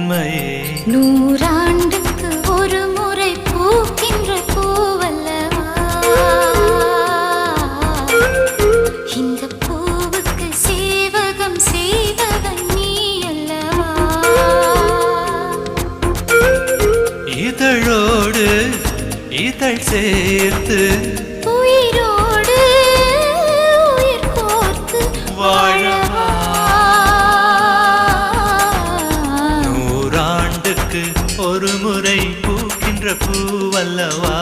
உண்மையே. நூறாண்டுக்கு ஒரு முறை பூக்கின்ற பூவல்லவா, இந்த பூவுக்கு சேவகம் செய்தவன் நீ அல்லவா. இதழோடு இதழ் சேர்த்து உயிரோடு உயிர் கோர்த்து வாழவா. நூறாண்டுக்கு ஒரு முறை பூக்கின்ற பூவல்லவா.